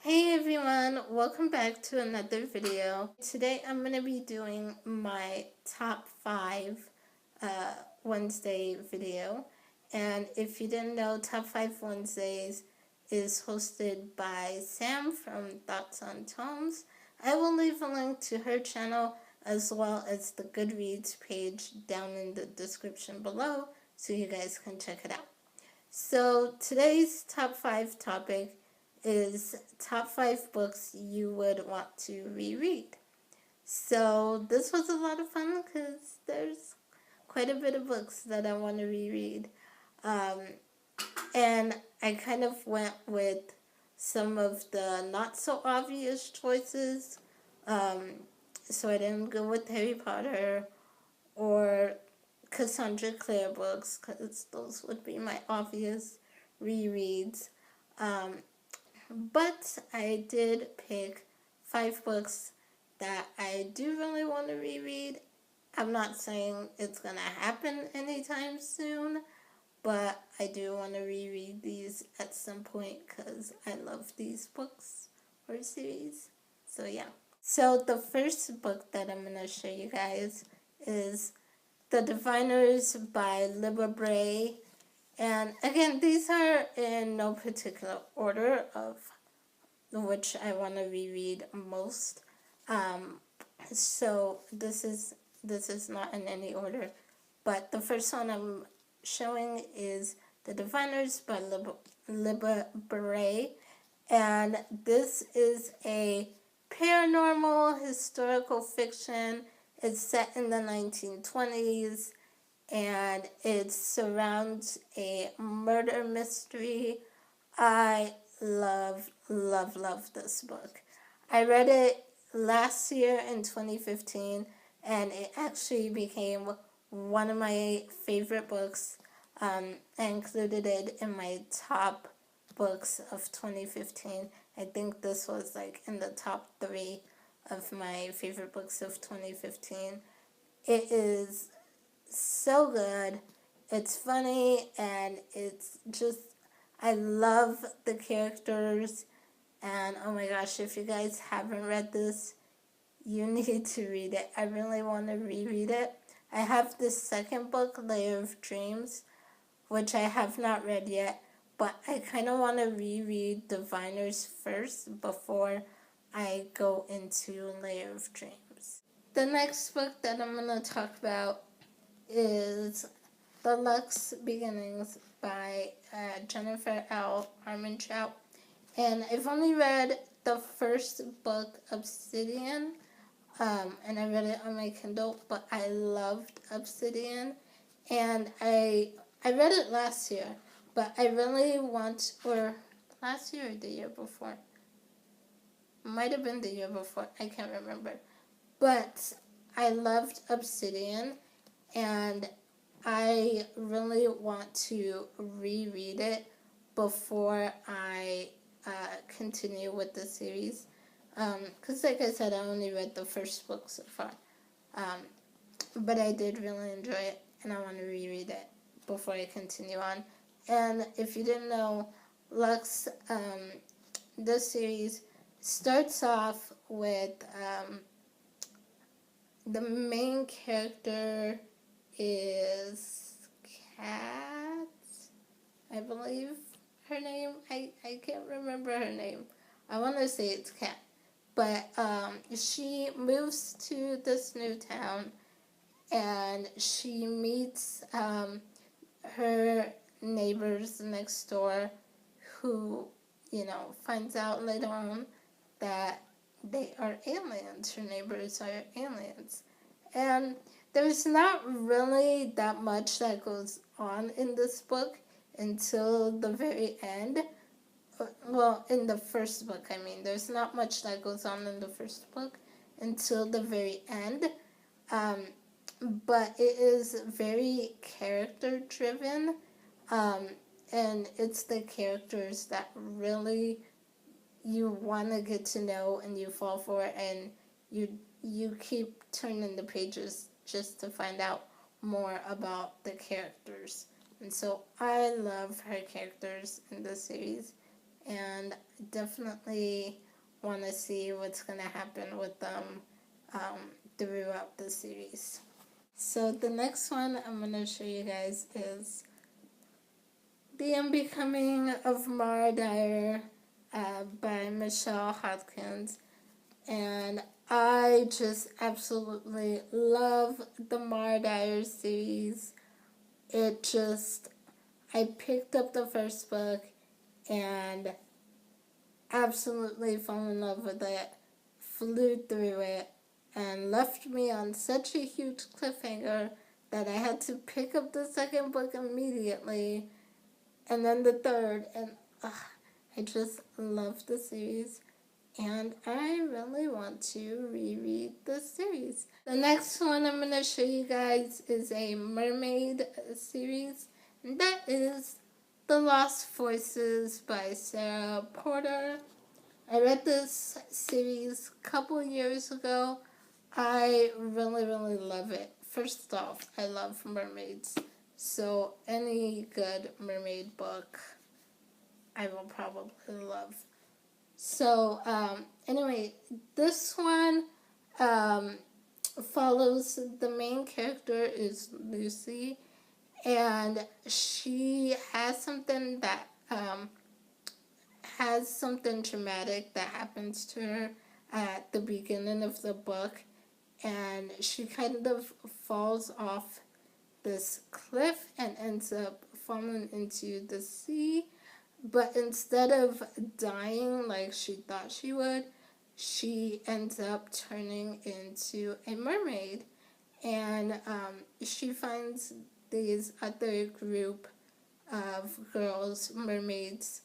Hey everyone, welcome back to another video. Today I'm going to be doing my top 5 Wednesday video. And if you didn't know, Top 5 Wednesdays is hosted by Sam from Thoughts on Tomes. I will leave a link to her channel as well as the Goodreads page down in the description below so you guys can check it out. So today's top 5 topic is top 5 books you would want to reread. So this was a lot of fun because there's quite a bit of books that I want to reread. And I kind of went with some of the not so obvious choices. So I didn't go with Harry Potter or Cassandra Clare books because those would be my obvious rereads. But I did pick 5 books that I do really want to reread. I'm not saying it's going to happen anytime soon, but I do want to reread these at some point because I love these books or series. So yeah. So the first book that I'm going to show you guys is The Diviners by Libba Bray. And again, these are in no particular order of which I want to reread most. So this is not in any order. But the first one I'm showing is The Diviners by Libba Bray. And this is a paranormal historical fiction. It's set in the 1920s. And it surrounds a murder mystery. I love this book. I read it last year in 2015, and it actually became one of my favorite books. I included it in my top books of 2015. I think this was like in the top 3 of my favorite books of 2015. It is so good. It's funny and it's just, I love the characters. And oh my gosh, if you guys haven't read this, you need to read it. I really want to reread it. I have this second book, Layer of Dreams, which I have not read yet, but I kind of want to reread Diviners first before I go into Layer of Dreams. The next book that I'm going to talk about is The Lux Beginnings by Jennifer L. Armentrout. And I've only read the first book, Obsidian, and I read it on my Kindle, but I loved Obsidian. And I read it last year, but I really want, or last year or the year before. Might have been the year before, I can't remember. But I loved Obsidian, and I really want to reread it before I continue with the series. Because like I said, I only read the first book so far. But I did really enjoy it, and I want to reread it before I continue on. And if you didn't know, Lux, this series starts off with the main character is Kat, I believe her name. I can't remember her name. I want to say it's Kat. But she moves to this new town, and she meets her neighbors next door who, finds out later on that they are aliens. Her neighbors are aliens. And there's not really that much that goes on in this book until the very end. Well, in the first book, I mean. There's not much that goes on in the first book until the very end. But it is very character-driven. And it's the characters that really you want to get to know and you fall for it, and you keep turning the pages just to find out more about the characters. And so I love her characters in this series, and definitely want to see what's going to happen with them throughout the series. So the next one I'm going to show you guys is The Unbecoming of Mara Dyer by Michelle Hodkins. And I just absolutely love the Mara Dyer series. I picked up the first book and absolutely fell in love with it, flew through it, and left me on such a huge cliffhanger that I had to pick up the second book immediately, and then the third, and I just love the series, and I really want to reread the series. The next one I'm going to show you guys is a mermaid series, and that is The Lost Voices by Sarah Porter. I read this series a couple years ago. I really, really love it. First off, I love mermaids, so any good mermaid book I will probably love. So, anyway, this one follows the main character is Lucy, and she has something traumatic that happens to her at the beginning of the book, and she kind of falls off this cliff and ends up falling into the sea. But instead of dying like she thought she would, she ends up turning into a mermaid. And she finds these other group of girls, mermaids,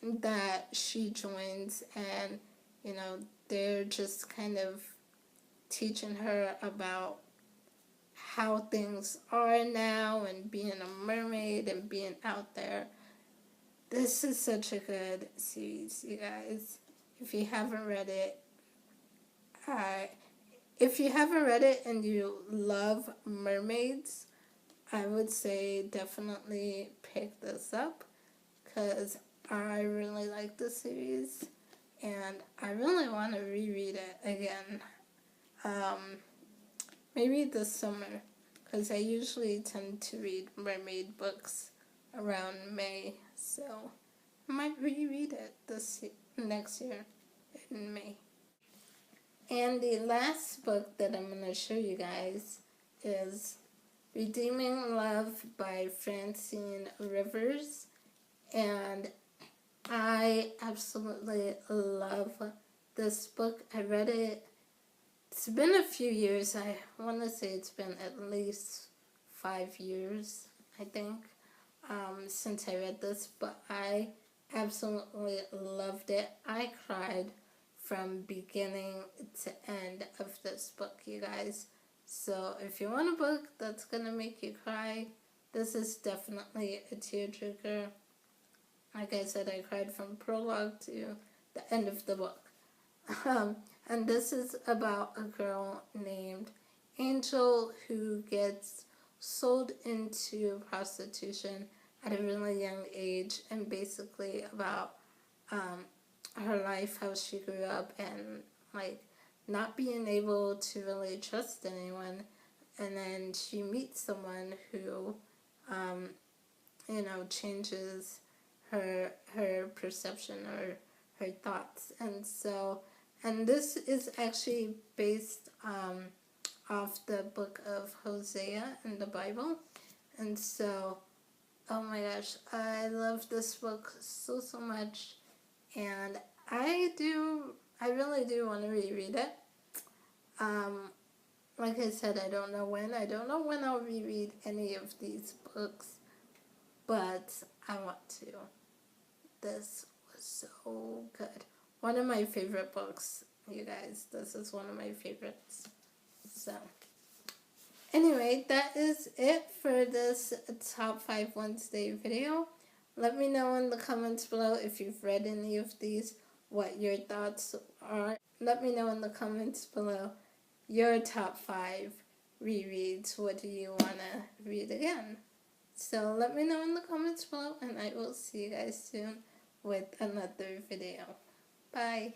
that she joins, and they're just kind of teaching her about how things are now and being a mermaid and being out there. This is such a good series, you guys. If you haven't read it, and you love mermaids, I would say definitely pick this up, because I really like the series and I really want to reread it again. Maybe this summer, because I usually tend to read mermaid books around May, so I might reread it next year in May. And the last book that I'm going to show you guys is Redeeming Love by Francine Rivers, and I absolutely love this book. I read it. It's been a few years. I want to say it's been at least 5 years, I think, since I read this, but I absolutely loved it. I cried from beginning to end of this book, you guys. So if you want a book that's going to make you cry, this is definitely a tearjerker. Like I said, I cried from prologue to the end of the book. And this is about a girl named Angel who gets sold into prostitution at a really young age, and basically about her life, how she grew up, and not being able to really trust anyone. And then she meets someone who changes her perception or her thoughts. And this is actually based off the book of Hosea in the Bible. And so, oh my gosh, I love this book so much, and I really do want to reread it. Like I said, I don't know when I'll reread any of these books, but I want to. This was so good. One of my favorite books, you guys. This is one of my favorites. So, anyway, that is it for this Top 5 Wednesday video. Let me know in the comments below if you've read any of these, what your thoughts are. Let me know in the comments below your top 5 rereads. What do you want to read again? So let me know in the comments below, and I will see you guys soon with another video. Bye.